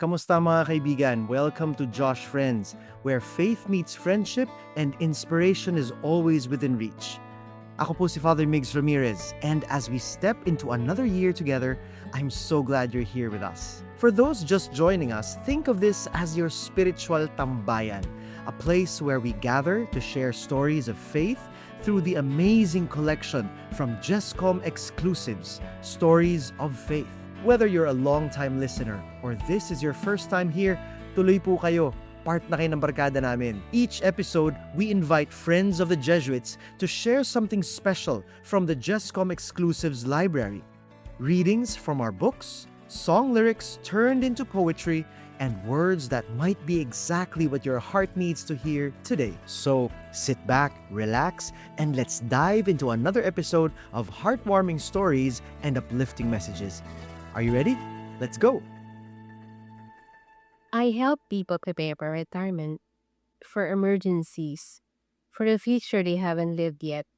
Kamusta mga kaibigan? Welcome to Josh Friends, where faith meets friendship and inspiration is always within reach. Ako po si Father Migs Ramirez, and as we step into another year together, I'm so glad you're here with us. For those just joining us, think of this as your spiritual tambayan, a place where we gather to share stories of faith through the amazing collection from Jescom exclusives, Stories of Faith. Whether you're a long-time listener or this is your first time here, tuloy po kayo. Part na kayo ng barkada namin. Each episode, we invite friends of the Jesuits to share something special from the Jescom Exclusives library. Readings from our books, song lyrics turned into poetry, and words that might be exactly what your heart needs to hear today. So, sit back, relax, and let's dive into another episode of heartwarming stories and uplifting messages. Are you ready? Let's go! I help people prepare for retirement, for emergencies, for the future they haven't lived yet.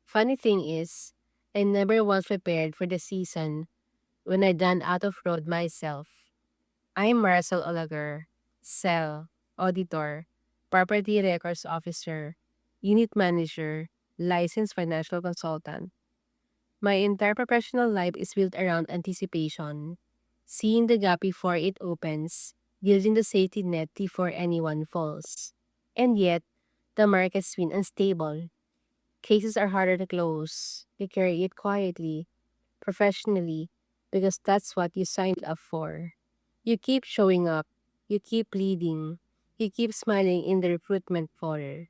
Funny thing is, I never was prepared for the season when I done out of road myself. I'm Maricel Olaguer, cell, auditor, property records officer, unit manager, licensed financial consultant. My entire professional life is built around anticipation, seeing the gap before it opens, building the safety net before anyone falls. And yet, the market's been unstable. Cases are harder to close. You carry it quietly, professionally, because that's what you signed up for. You keep showing up, you keep leading, you keep smiling in the recruitment portal.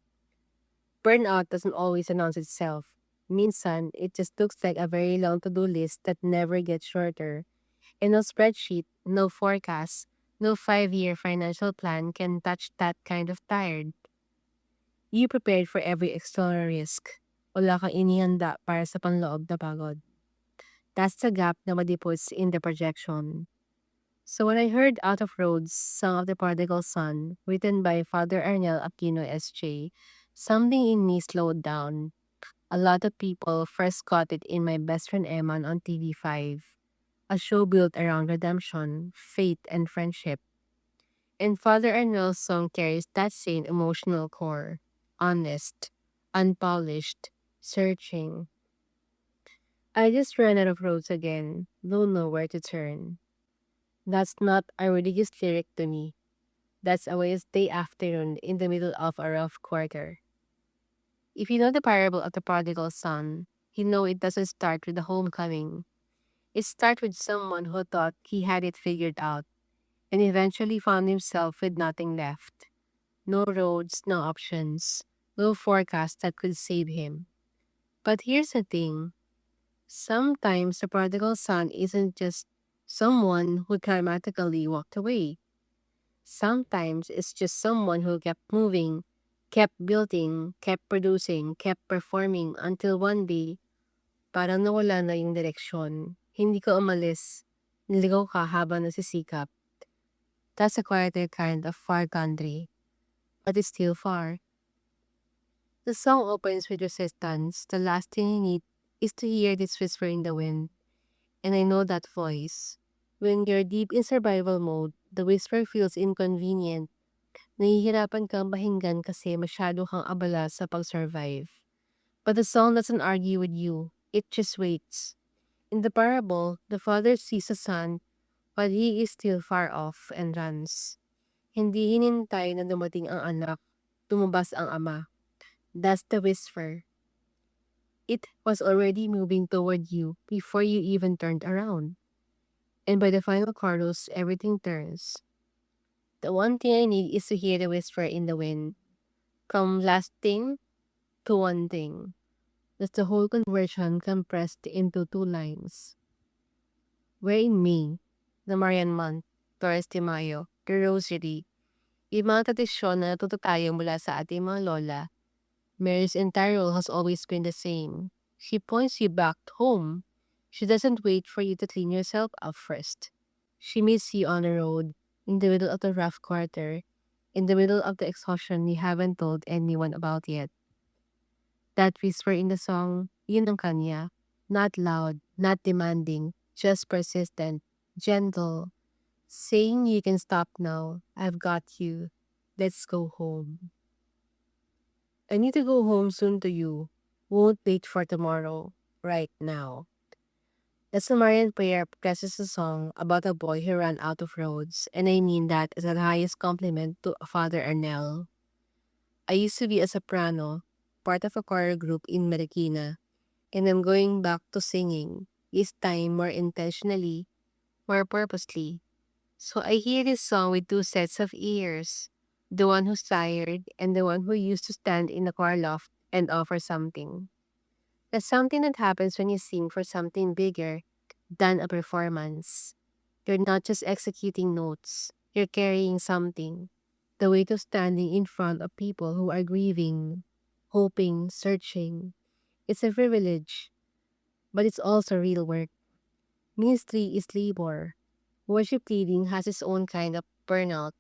Burnout doesn't always announce itself. Minsan, it just looks like a very long to-do list that never gets shorter. And no spreadsheet, no forecast, no 5-year financial plan can touch that kind of tired. You prepared for every external risk. Wala kang inihanda para sa panloob na pagod. That's the gap na madiputs in the projection. So when I heard Out of Roads, Song of the Prodigal Son, written by Father Arnel Aquino SJ, something in me slowed down. A lot of people first got it in My Bespren Emman on TV5, a show built around redemption, faith, and friendship. And Father Arnel's song carries that same emotional core, honest, unpolished, searching. I just ran out of roads again, don't know where to turn. That's not a religious lyric to me. That's a Wednesday afternoon in the middle of a rough quarter. If you know the parable of the prodigal son, you know it doesn't start with the homecoming. It starts with someone who thought he had it figured out and eventually found himself with nothing left. No roads, no options, no forecast that could save him. But here's the thing, sometimes the prodigal son isn't just someone who dramatically walked away. Sometimes it's just someone who kept moving, kept building, kept producing, kept performing until one day, parang nawala na yung direksyon. Hindi ka umalis, niligaw ka habang nasisikap. That's a quieter kind of far country, but it's still far. The song opens with resistance. The last thing you need is to hear this whisper in the wind. And I know that voice. When you're deep in survival mode, the whisper feels inconvenient. Nahihirapan kang pakinggan kasi masyado kang abala sa pag-survive. But the song doesn't argue with you. It just waits. In the parable, the father sees the son, but he is still far off and runs. Hindi hinintay na dumating ang anak, tumubas ang ama. That's the whisper. It was already moving toward you before you even turned around. And by the final chorus, everything turns. The one thing I need is to hear the whisper in the wind. From last thing to one thing. That's the whole conversion compressed into 2 lines. We're in May, the Marian month, Torres de Mayo, the Rosary, yung mga tradisyon na natuto tayo mula sa ating mga lola. Mary's entire role has always been the same. She points you back home. She doesn't wait for you to clean yourself up first. She meets you on the road, in the middle of the rough quarter, in the middle of the exhaustion you haven't told anyone about yet. That whisper in the song, yun ang kanya. Not loud, not demanding, just persistent, gentle, saying you can stop now, I've got you, let's go home. I need to go home soon to you, won't wait for tomorrow, right now. The Samaritan Prayer presses a song about a boy who ran out of roads, and I mean that as the highest compliment to Father Arnel. I used to be a soprano, part of a choir group in Marikina, and I'm going back to singing, this time more intentionally, more purposely. So I hear this song with two sets of ears, the one who's tired and the one who used to stand in the choir loft and offer something. That's something that happens when you sing for something bigger than a performance. You're not just executing notes, you're carrying something. The weight of standing in front of people who are grieving, hoping, searching. It's a privilege, but it's also real work. Ministry is labor. Worship leading has its own kind of burnout.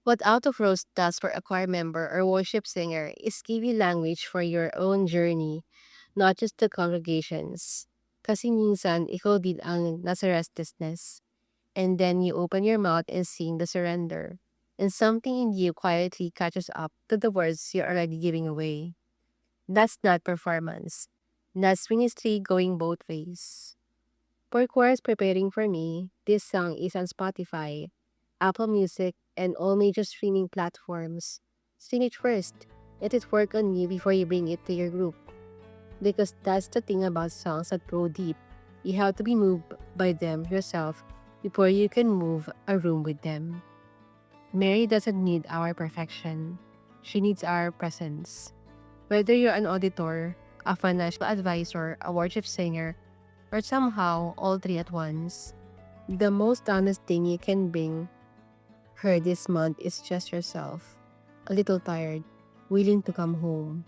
What Out of Roast does for a choir member or worship singer is give you language for your own journey, not just the congregations. Kasi minsan, ikaw din ang nasa restlessness. And then you open your mouth and sing the surrender. And something in you quietly catches up to the words you're already giving away. That's not performance. That's ministry going both ways. For choirs preparing for me, this song is on Spotify, Apple Music, and all major streaming platforms. Stream it first. Let it work on you before you bring it to your group. Because that's the thing about songs that go deep. You have to be moved by them yourself before you can move a room with them. Mary doesn't need our perfection. She needs our presence. Whether you're an auditor, a financial advisor, a worship singer, or somehow all three at once, the most honest thing you can bring her this month is just yourself. A little tired, willing to come home.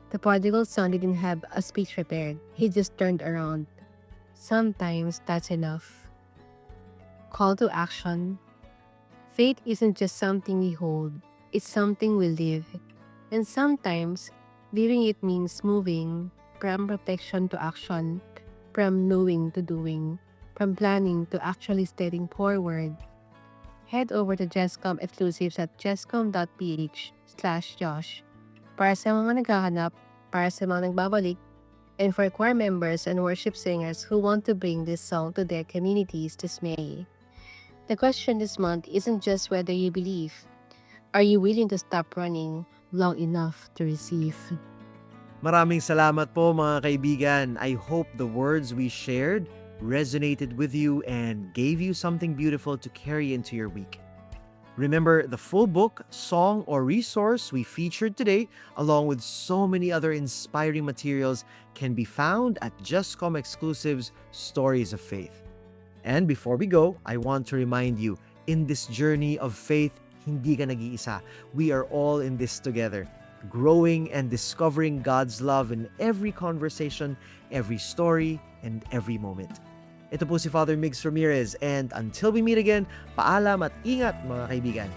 The prodigal son didn't have a speech prepared. He just turned around. Sometimes that's enough. Call to action. Faith isn't just something we hold, it's something we live. And sometimes, living it means moving from reflection to action, from knowing to doing, from planning to actually stepping forward. Head over to Jescom exclusives at jescom.ph/Josh para sa mga naghahanap, para sa mga nagbabalik, and for choir members and worship singers who want to bring this song to their communities this May. The question this month isn't just whether you believe. Are you willing to stop running long enough to receive? Maraming salamat po mga kaibigan. I hope the words we shared resonated with you and gave you something beautiful to carry into your week. Remember, the full book, song, or resource we featured today, along with so many other inspiring materials, can be found at Justcom Exclusives Stories of Faith. And before we go, I want to remind you, in this journey of faith, hindi ka nag-iisa. We are all in this together, growing and discovering God's love in every conversation, every story, and every moment. Ito po si Father Migs Ramirez, and until we meet again, paalam at ingat mga kaibigan.